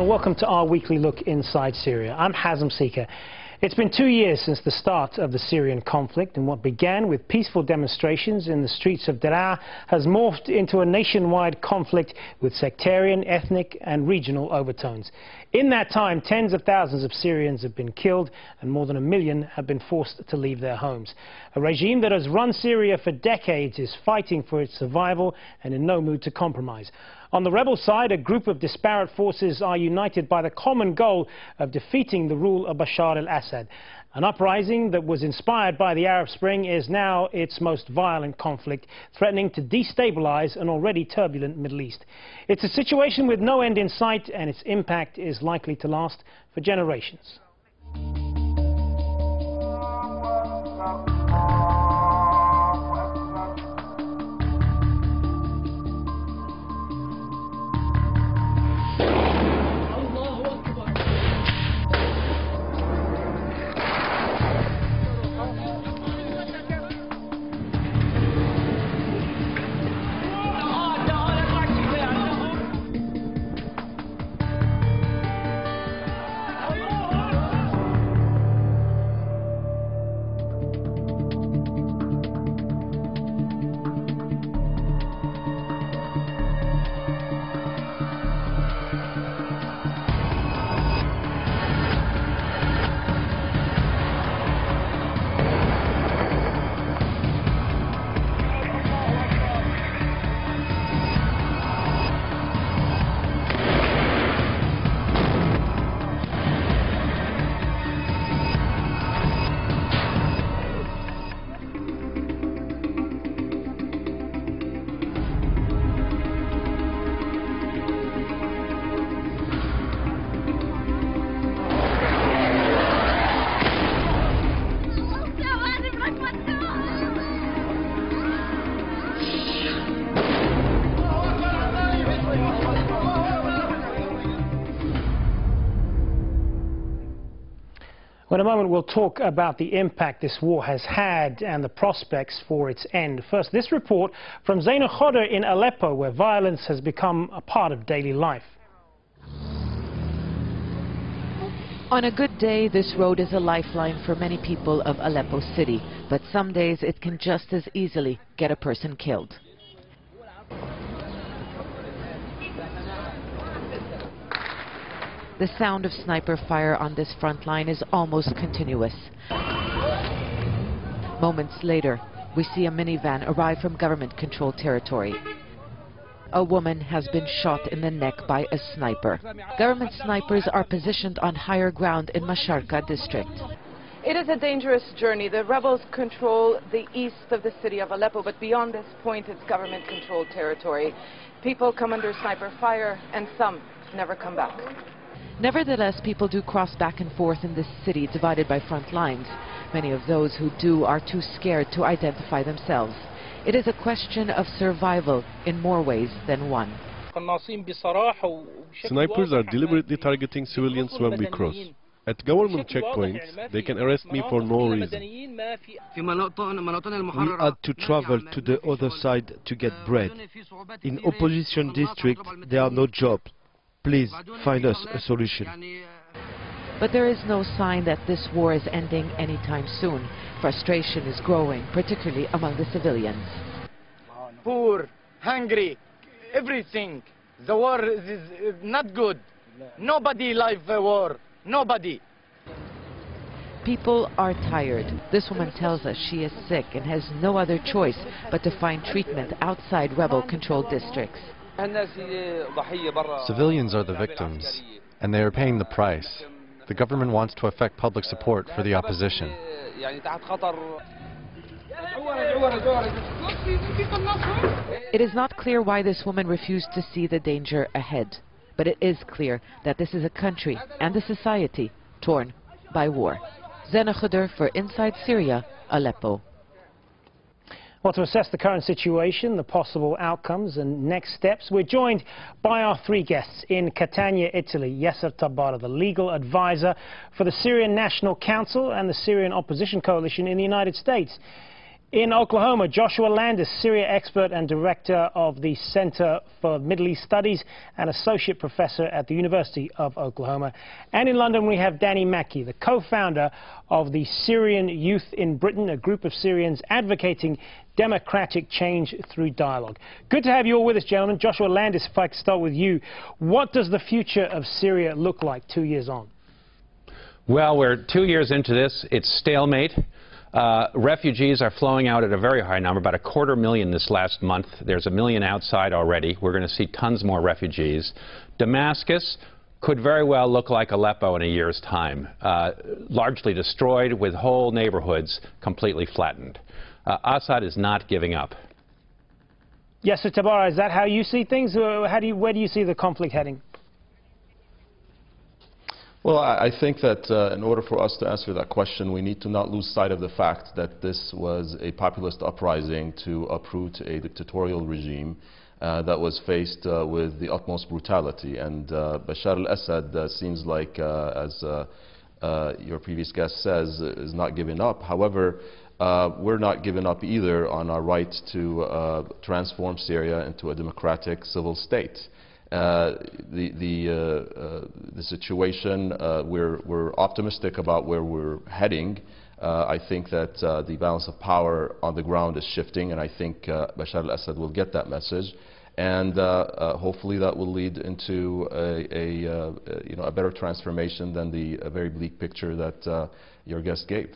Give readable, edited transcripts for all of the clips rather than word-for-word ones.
Hello and welcome to our weekly look inside Syria. I'm Hazem Seeker. It's been 2 years since the start of the Syrian conflict, and what began with peaceful demonstrations in the streets of Daraa has morphed into a nationwide conflict with sectarian, ethnic and regional overtones. In that time, tens of thousands of Syrians have been killed and more than 1 million have been forced to leave their homes. A regime that has run Syria for decades is fighting for its survival and in no mood to compromise. On the rebel side, a group of disparate forces are united by the common goal of defeating the rule of Bashar al-Assad. An uprising that was inspired by the Arab Spring is now its most violent conflict, threatening to destabilize an already turbulent Middle East. It's a situation with no end in sight, and its impact is likely to last for generations. Well, in a moment we'll talk about the impact this war has had and the prospects for its end. First, this report from Syria Where in Aleppo, where violence has become a part of daily life. On a good day, this road is a lifeline for many people of Aleppo city, but some days it can just as easily get a person killed. The sound of sniper fire on this front line is almost continuous. Moments later, we see a minivan arrive from government-controlled territory. A woman has been shot in the neck by a sniper. Government snipers are positioned on higher ground in Masharqa district. It is a dangerous journey. The rebels control the east of the city of Aleppo, but beyond this point, it's government-controlled territory. People come under sniper fire, and some never come back. Nevertheless, people do cross back and forth in this city divided by front lines. Many of those who do are too scared to identify themselves. It is a question of survival in more ways than one. Snipers are deliberately targeting civilians when we cross. At government checkpoints, they can arrest me for no reason. We had to travel to the other side to get bread. In opposition district, there are no jobs. Please find us a solution. But there is no sign that this war is ending anytime soon. Frustration is growing, particularly among the civilians. Poor, hungry, everything. The war is not good. Nobody likes the war. Nobody. People are tired. This woman tells us she is sick and has no other choice but to find treatment outside rebel-controlled districts. Civilians are the victims, and they are paying the price. The government wants to affect public support for the opposition. It is not clear why this woman refused to see the danger ahead, but it is clear that this is a country and a society torn by war. Syria Where for Inside Syria, Aleppo. Well, to assess the current situation, the possible outcomes and next steps, we're joined by our three guests in Catania, Italy. Yasser Tabara, the legal advisor for the Syrian National Council and the Syrian Opposition Coalition in the United States. In Oklahoma, Joshua Landis, Syria expert and director of the Center for Middle East Studies and associate professor at the University of Oklahoma. And in London, we have Danny Mackey, the co-founder of the Syrian Youth in Britain, a group of Syrians advocating democratic change through dialogue. Good to have you all with us, gentlemen. Joshua Landis, if I could start with you. What does the future of Syria look like 2 years on? Well, we're 2 years into this. It's stalemate. Refugees are flowing out at a very high number, about 250,000 this last month. There's 1 million outside already. We're going to see tons more refugees. Damascus could very well look like Aleppo in a year's time, largely destroyed with whole neighborhoods completely flattened. Assad is not giving up. Yes, Sir Tabara, is that how you see things, or where do you see the conflict heading? Well, I think that in order for us to answer that question, we need to not lose sight of the fact that this was a populist uprising to uproot a dictatorial regime that was faced with the utmost brutality. And Bashar al-Assad seems like, as your previous guest says, is not giving up. However, we're not giving up either on our right to transform Syria into a democratic civil state. The situation, we're optimistic about where we're heading. I think that the balance of power on the ground is shifting, and I think Bashar al-Assad will get that message, and hopefully that will lead into a better transformation than the very bleak picture that your guest gave.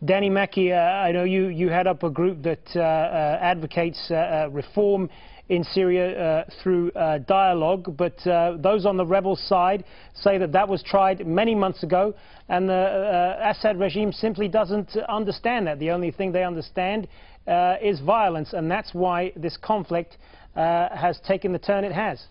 Danny Mackey, I know you head up a group that advocates reform in Syria through dialogue, but those on the rebel side say that that was tried many months ago, and the Assad regime simply doesn't understand that. The only thing they understand is violence, and that's why this conflict has taken the turn it has.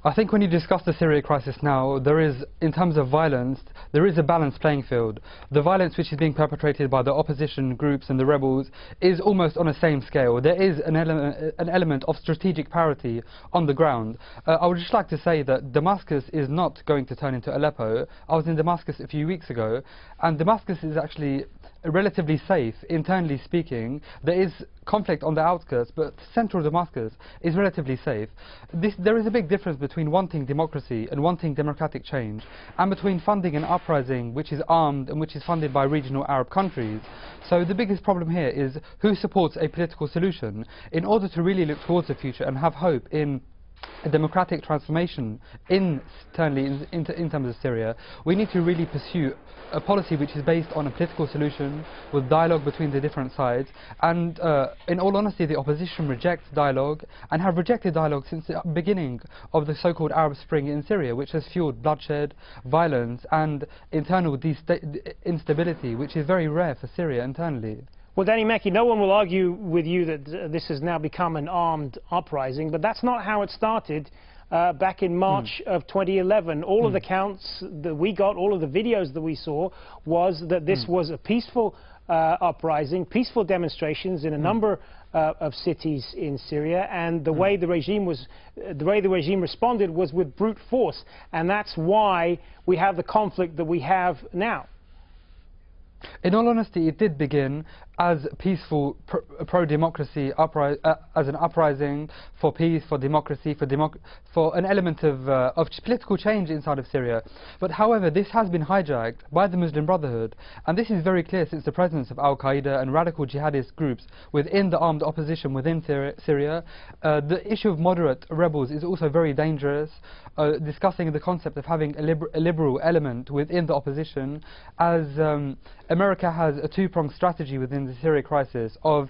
I think when you discuss the Syria crisis now, there is, in terms of violence, there is a balanced playing field. The violence which is being perpetrated by the opposition groups and the rebels is almost on the same scale. There is an element of strategic parity on the ground. I would just like to say that Damascus is not going to turn into Aleppo. I was in Damascus a few weeks ago, and Damascus is actually relatively safe, internally speaking. There is conflict on the outskirts, but central Damascus is relatively safe. There is a big difference between wanting democracy and wanting democratic change, and between funding an uprising which is armed and which is funded by regional Arab countries. So the biggest problem here is who supports a political solution. In order to really look towards the future and have hope in a democratic transformation internally in terms of Syria, we need to really pursue a policy which is based on a political solution with dialogue between the different sides. And in all honesty, the opposition rejects dialogue and have rejected dialogue since the beginning of the so-called Arab Spring in Syria, which has fueled bloodshed, violence and internal instability, which is very rare for Syria internally. Well, Danny Mackey, no one will argue with you that this has now become an armed uprising, but that's not how it started back in March of 2011. All of the counts that we got, all of the videos that we saw, was that this was a peaceful uprising, peaceful demonstrations in a number of cities in Syria, and the way the regime responded was with brute force, and that's why we have the conflict that we have now. In all honesty, it did begin as peaceful pro-democracy as an uprising for peace, for democracy, for an element of political change inside of Syria. But however, this has been hijacked by the Muslim Brotherhood, and this is very clear since the presence of Al-Qaeda and radical jihadist groups within the armed opposition within Syria. The issue of moderate rebels is also very dangerous, discussing the concept of having a liberal element within the opposition, as America has a two-pronged strategy within the Syria crisis of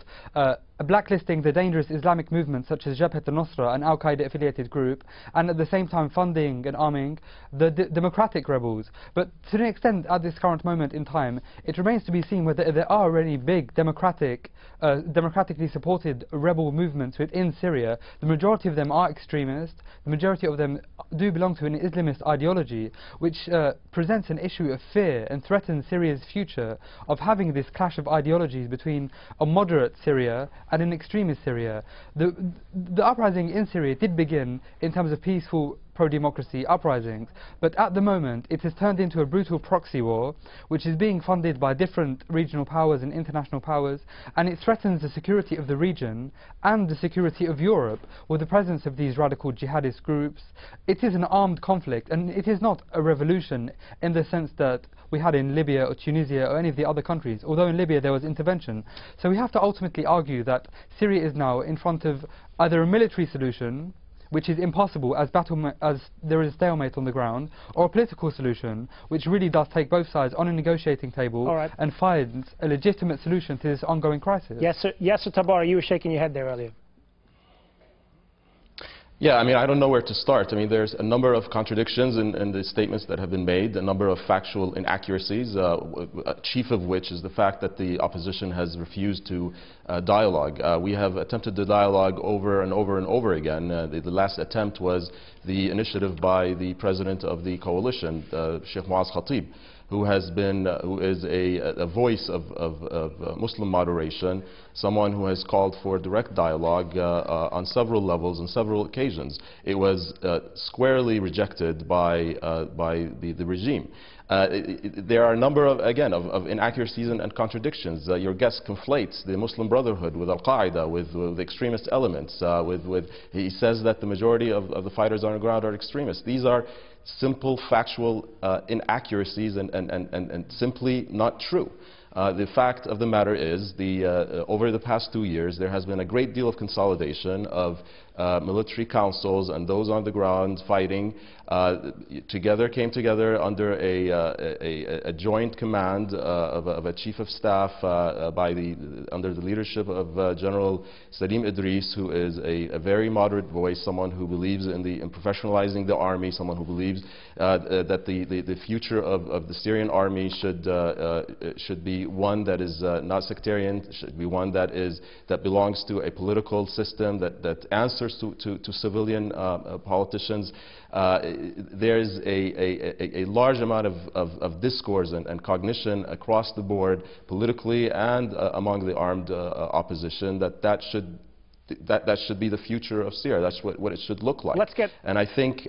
blacklisting the dangerous Islamic movements such as Jabhat al-Nusra, an Al-Qaeda affiliated group, and at the same time funding and arming the democratic rebels. But to an extent, at this current moment in time, it remains to be seen whether there are any big democratically supported rebel movements within Syria. The majority of them are extremist. The majority of them do belong to an Islamist ideology, which presents an issue of fear and threatens Syria's future of having this clash of ideologies between a moderate Syria and an extremist Syria. The uprising in Syria did begin in terms of peaceful pro-democracy uprisings. But at the moment, it has turned into a brutal proxy war, which is being funded by different regional powers and international powers, and it threatens the security of the region and the security of Europe with the presence of these radical jihadist groups. It is an armed conflict, and it is not a revolution in the sense that we had in Libya or Tunisia or any of the other countries, although in Libya there was intervention. So we have to ultimately argue that Syria is now in front of either a military solution, which is impossible as there is stalemate on the ground, or a political solution, which really does take both sides on a negotiating table and finds a legitimate solution to this ongoing crisis. Yes, sir. Yasser Tabari, you were shaking your head there earlier. Yeah, I mean, I don't know where to start. I mean, there's a number of contradictions in the statements that have been made, a number of factual inaccuracies, chief of which is the fact that the opposition has refused to dialogue. We have attempted the dialogue over and over and over again. The last attempt was the initiative by the president of the coalition, Sheikh Muaz Khatib, who is a voice of Muslim moderation, someone who has called for direct dialogue on several levels and several occasions. It was squarely rejected by the regime. There are a number of, again, of inaccuracies and contradictions. Your guest conflates the Muslim Brotherhood with Al-Qaeda, with extremist elements. He says that the majority of the fighters on the ground are extremists. These are simple factual inaccuracies and simply not true. The fact of the matter is, over the past 2 years, there has been a great deal of consolidation of military councils and those on the ground fighting came together under a joint command of a chief of staff under the leadership of General Salim Idris, who is a very moderate voice, someone who believes in professionalizing the army, someone who believes that the future of the Syrian army should be one that is not sectarian, should be one that belongs to a political system that answers to civilian politicians. There is a large amount of discourse and cognition across the board, politically and among the armed opposition, that should be the future of Syria. That's what it should look like. And I think.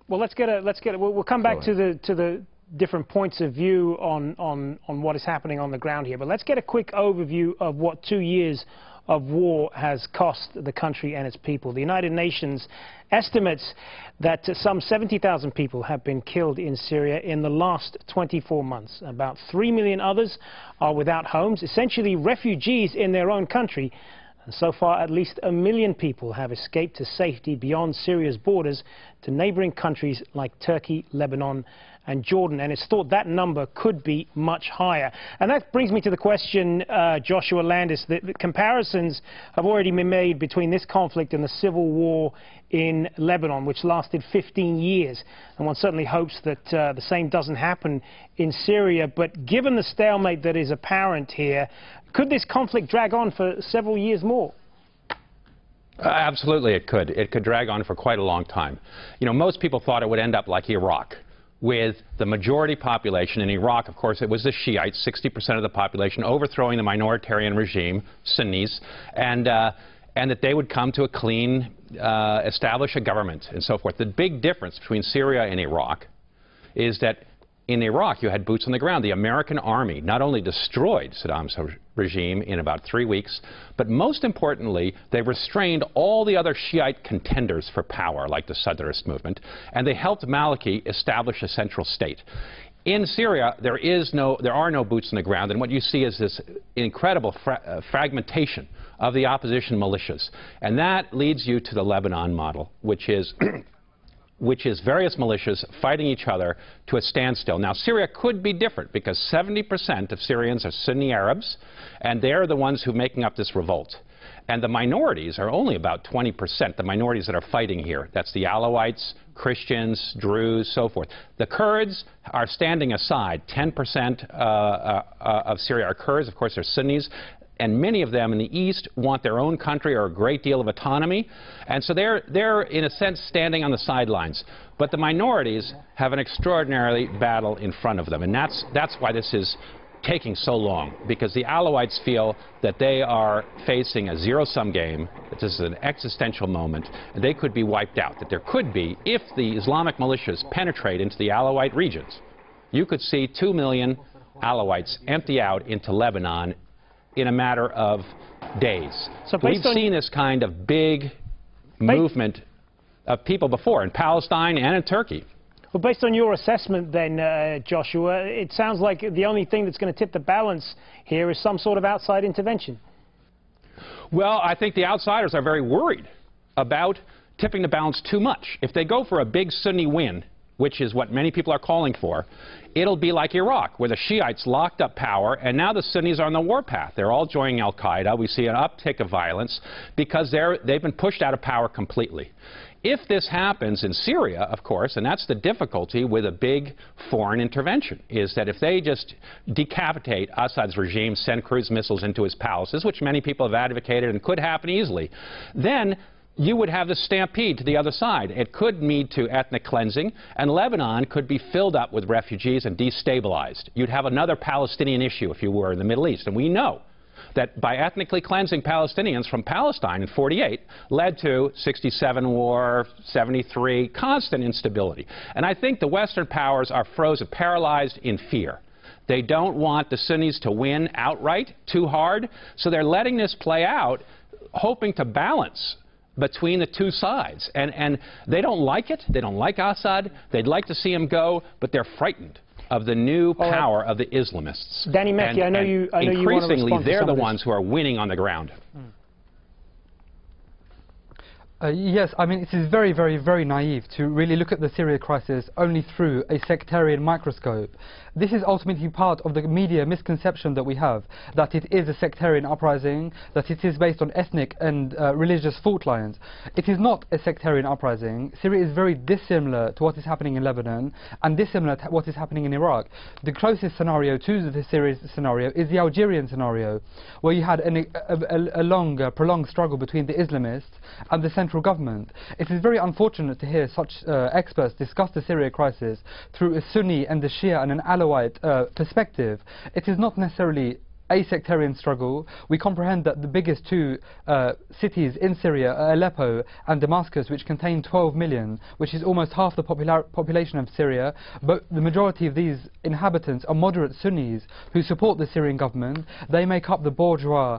We'll come back to the different points of view on what is happening on the ground here. But let's get a quick overview of what 2 years of war has cost the country and its people. The United Nations estimates that some 70,000 people have been killed in Syria in the last 24 months. About 3 million others are without homes, essentially refugees in their own country. And so far, at least 1 million people have escaped to safety beyond Syria's borders to neighboring countries like Turkey, Lebanon, and Jordan, and it's thought that number could be much higher. And that brings me to the question, Joshua Landis, that comparisons have already been made between this conflict and the civil war in Lebanon, which lasted 15 years. And one certainly hopes that the same doesn't happen in Syria. But given the stalemate that is apparent here, could this conflict drag on for several years more? Absolutely it could. It could drag on for quite a long time. You know, most people thought it would end up like Iraq, with the majority population. In Iraq, of course, it was the Shiites, 60% of the population, overthrowing the minoritarian regime, Sunnis, and that they would come to a clean, establish a government and so forth. The big difference between Syria and Iraq is that in Iraq, you had boots on the ground. The American army not only destroyed Saddam's regime in about 3 weeks, but most importantly, they restrained all the other Shiite contenders for power, like the Sadrist movement, and they helped Maliki establish a central state. In Syria, there are no boots on the ground, and what you see is this incredible fragmentation of the opposition militias. And that leads you to the Lebanon model, which is various militias fighting each other to a standstill. Now, Syria could be different because 70% of Syrians are Sunni Arabs, and they're the ones who are making up this revolt. And the minorities are only about 20%, the minorities that are fighting here. That's the Alawites, Christians, Druze, so forth. The Kurds are standing aside. 10% of Syria are Kurds. Of course, they're Sunnis. And many of them in the east want their own country or a great deal of autonomy. And so they're in a sense, standing on the sidelines. But the minorities have an extraordinary battle in front of them. And that's why this is taking so long? Because the Alawites feel that they are facing a zero-sum game, that this is an existential moment, and they could be wiped out, that there could be, if the Islamic militias penetrate into the Alawite regions, you could see 2 million Alawites empty out into Lebanon in a matter of days. So we've seen this kind of big movement of people before in Palestine and in Turkey. Well, based on your assessment then, Joshua, it sounds like the only thing that's going to tip the balance here is some sort of outside intervention. Well, I think the outsiders are very worried about tipping the balance too much. If they go for a big Sunni win, which is what many people are calling for, it'll be like Iraq, where the Shiites locked up power, and now the Sunnis are on the warpath. They're all joining al-Qaeda. We see an uptick of violence because they've been pushed out of power completely. If this happens in Syria, of course, and that's the difficulty with a big foreign intervention, is that if they just decapitate Assad's regime, send cruise missiles into his palaces, which many people have advocated and could happen easily, then you would have the stampede to the other side. It could lead to ethnic cleansing, and Lebanon could be filled up with refugees and destabilized. You'd have another Palestinian issue, if you were, in the Middle East. And we know that by ethnically cleansing Palestinians from Palestine in '48 led to '67 war, '73, constant instability. And I think the Western powers are frozen, paralyzed in fear. They don't want the Sunnis to win outright too hard, so they're letting this play out, hoping to balance between the two sides. And they don't like it. They don't like Assad. They'd like to see him go, but they're frightened of the new power of the Islamists. Danny Mackey, I know you want to respond to increasingly, they're the this. ones who are winning on the ground. Yes, I mean, it is very, very, very naive to really look at the Syria crisis only through a sectarian microscope. This is ultimately part of the media misconception that we have, that it is a sectarian uprising, that it is based on ethnic and religious fault lines. It is not a sectarian uprising. Syria is very dissimilar to what is happening in Lebanon and dissimilar to what is happening in Iraq. The closest scenario to the Syrian scenario is the Algerian scenario, where you had a long, prolonged struggle between the Islamists and the central government. It is very unfortunate to hear such experts discuss the Syria crisis through a Sunni and a Shia and an Alawite perspective. It is not necessarily a sectarian struggle. We comprehend that the biggest two cities in Syria are Aleppo and Damascus, which contain 12 million, which is almost half the population of Syria, but the majority of these inhabitants are moderate Sunnis who support the Syrian government. They make up the bourgeois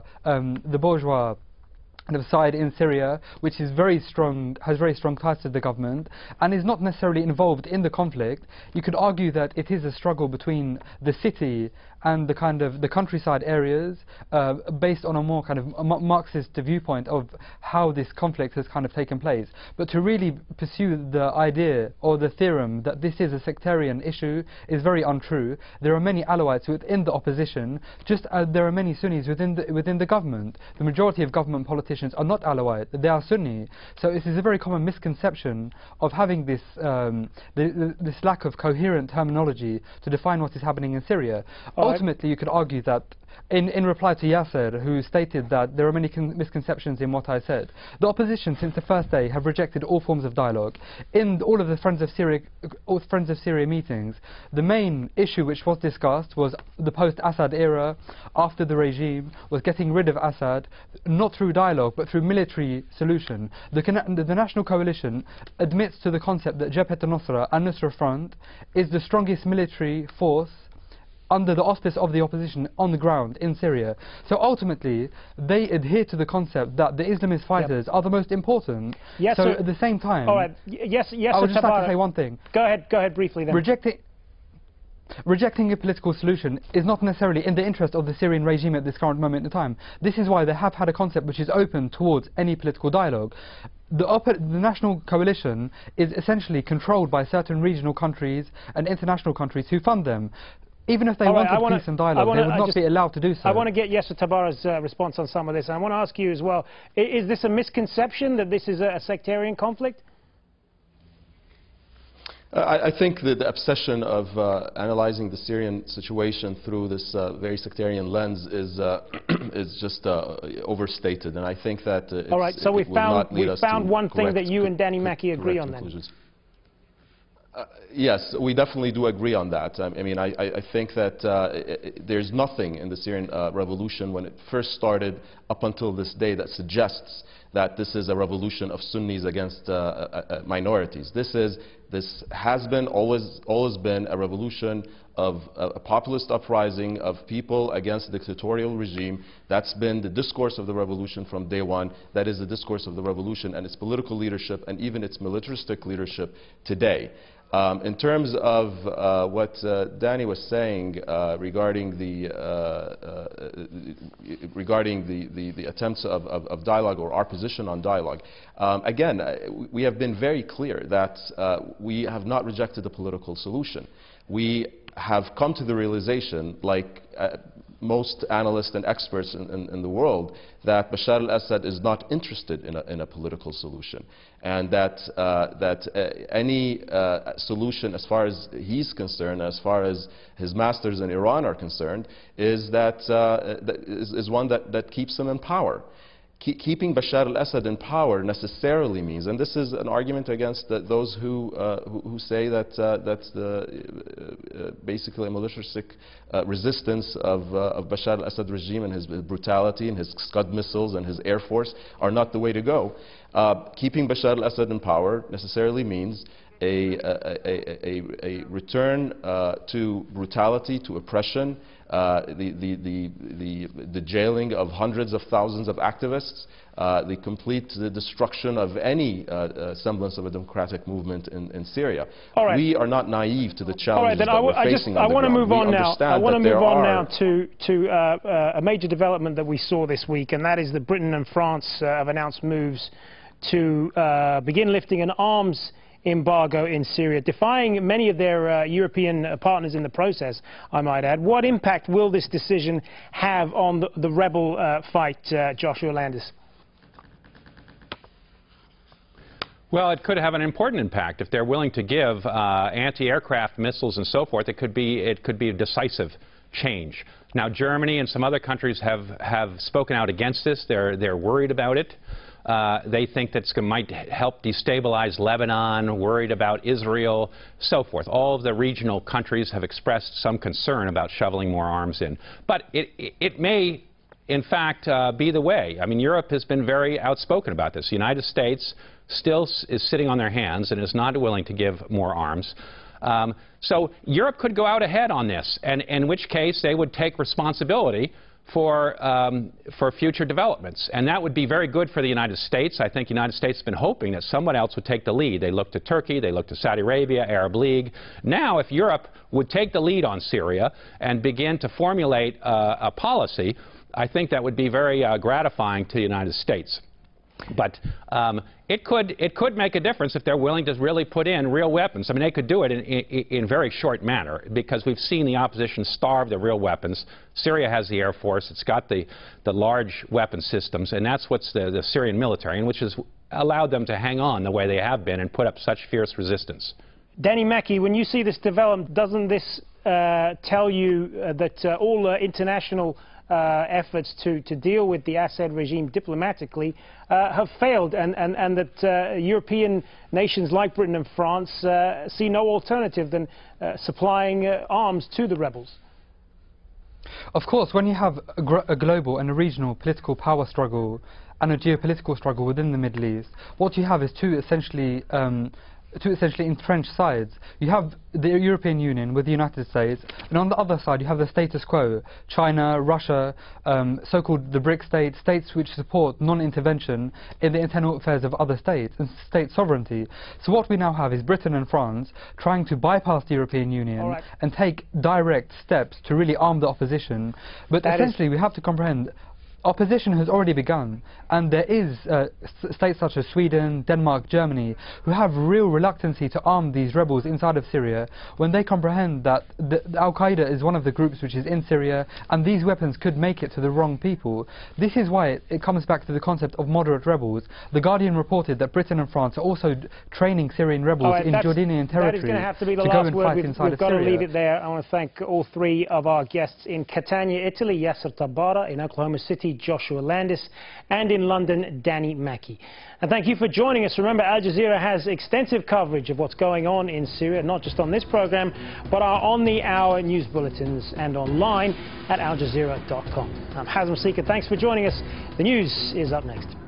kind of side in Syria, which is very strong, has very strong ties to the government, and is not necessarily involved in the conflict. You could argue that it is a struggle between the city and the kind of the countryside areas, based on a more kind of Marxist viewpoint of how this conflict has kind of taken place. But to really pursue the idea or the theorem that this is a sectarian issue is very untrue. There are many Alawites within the opposition, just as there are many Sunnis within the government. The majority of government politicians are not Alawite, they are Sunni. So it is a very common misconception of having this this lack of coherent terminology to define what is happening in Syria. Ultimately, you could argue that, in reply to Yasser, who stated that there are many misconceptions in what I said, the opposition since the first day have rejected all forms of dialogue. In all of the Friends of Syria meetings, the main issue which was discussed was the post-Assad era, after the regime, was getting rid of Assad, not through dialogue but through military solution. The National Coalition admits to the concept that Jabhat al-Nusra and Nusra Front is the strongest military force under the auspice of the opposition on the ground in Syria. So ultimately, they adhere to the concept that the Islamist fighters are the most important. Yes, so sir. at the same time, all right. Yes, I would just like to say one thing. Go ahead briefly then. Rejecting a political solution is not necessarily in the interest of the Syrian regime at this current moment in time. This is why they have had a concept which is open towards any political dialogue. The National Coalition is essentially controlled by certain regional countries and international countries who fund them. Even if they wanted peace and dialogue, they would not be allowed to do so. I want to get Yasser Tabara's response on some of this. And I want to ask you as well, is this a misconception that this is a sectarian conflict? I think that the obsession of analyzing the Syrian situation through this very sectarian lens is just overstated, and I think that all right, so we found one thing that you and Danny Mackey agree on then. Yes, we definitely do agree on that. I mean, I think that there's nothing in the Syrian revolution when it first started up until this day that suggests that this is a revolution of Sunnis against minorities. This has been always been a revolution of a populist uprising of people against a dictatorial regime. That's been the discourse of the revolution from day one. That is the discourse of the revolution and its political leadership and even its militaristic leadership today. In terms of what Danny was saying regarding the attempts of dialogue or our position on dialogue, again, we have been very clear that we have not rejected the political solution. We have come to the realization, like most analysts and experts in the world, that Bashar al-Assad is not interested in a political solution, and that any solution, as far as he's concerned, as far as his masters in Iran are concerned, is one that keeps him in power. Keeping Bashar al-Assad in power necessarily means, and this is an argument against those who say that that's basically a militaristic resistance of Bashar al-Assad regime and his brutality and his Scud missiles and his air force are not the way to go. Keeping Bashar al-Assad in power necessarily means a return to brutality, to oppression, the jailing of hundreds of thousands of activists, the complete destruction of any semblance of a democratic movement in Syria. All right. We are not naive to the challenges that we're facing I want to move on now. I want to move on now to a major development that we saw this week, and that is that Britain and France have announced moves to begin lifting an arms embargo in Syria, defying many of their European partners in the process, I might add. What impact will this decision have on the rebel fight, Joshua Landis? Well, it could have an important impact. If they're willing to give anti-aircraft missiles and so forth, it could be a decisive change. Now, Germany and some other countries have spoken out against this. They're worried about it. They think that it might help destabilize Lebanon, worried about Israel, so forth. All of the regional countries have expressed some concern about shoveling more arms in. But it may, in fact, be the way. I mean, Europe has been very outspoken about this. The United States still is sitting on their hands and is not willing to give more arms. So Europe could go out ahead on this, and in which case they would take responsibility for future developments. And that would be very good for the United States. I think the United States has been hoping that someone else would take the lead. They look to Turkey, they look to Saudi Arabia, Arab League. Now, if Europe would take the lead on Syria and begin to formulate a policy, I think that would be very gratifying to the United States. But it could make a difference if they're willing to really put in real weapons. I mean, they could do it in very short manner, because we've seen the opposition starve the real weapons. Syria has the Air Force. It's got the large weapon systems, and that's what's the Syrian military, and which has allowed them to hang on the way they have been and put up such fierce resistance. Danny Mackey, when you see this development, doesn't this tell you that all international efforts to deal with the Assad regime diplomatically have failed, and that European nations like Britain and France see no alternative than supplying arms to the rebels? Of course, when you have a global and a regional political power struggle and a geopolitical struggle within the Middle East, what you have is two essentially entrenched sides. You have the European Union with the United States, and on the other side you have the status quo, China, Russia, so-called the BRIC states, states which support non-intervention in the internal affairs of other states and state sovereignty. So what we now have is Britain and France trying to bypass the European Union and take direct steps to really arm the opposition. But essentially we have to comprehend opposition has already begun, and there is states such as Sweden, Denmark, Germany, who have real reluctancy to arm these rebels inside of Syria when they comprehend that Al-Qaeda is one of the groups which is in Syria, and these weapons could make it to the wrong people. This is why it comes back to the concept of moderate rebels. The Guardian reported that Britain and France are also training Syrian rebels in Jordanian territory. That is going to have to be the last word. We've got to leave it there. I want to thank all three of our guests in Catania, Italy, Yasser Tabbara, in Oklahoma City, Turkey, Joshua Landis, and in London, Danny Mackey. And thank you for joining us. Remember, Al Jazeera has extensive coverage of what's going on in Syria, not just on this program, but our on-the-hour news bulletins and online at aljazeera.com. I'm Hazem Sika. Thanks for joining us. The news is up next.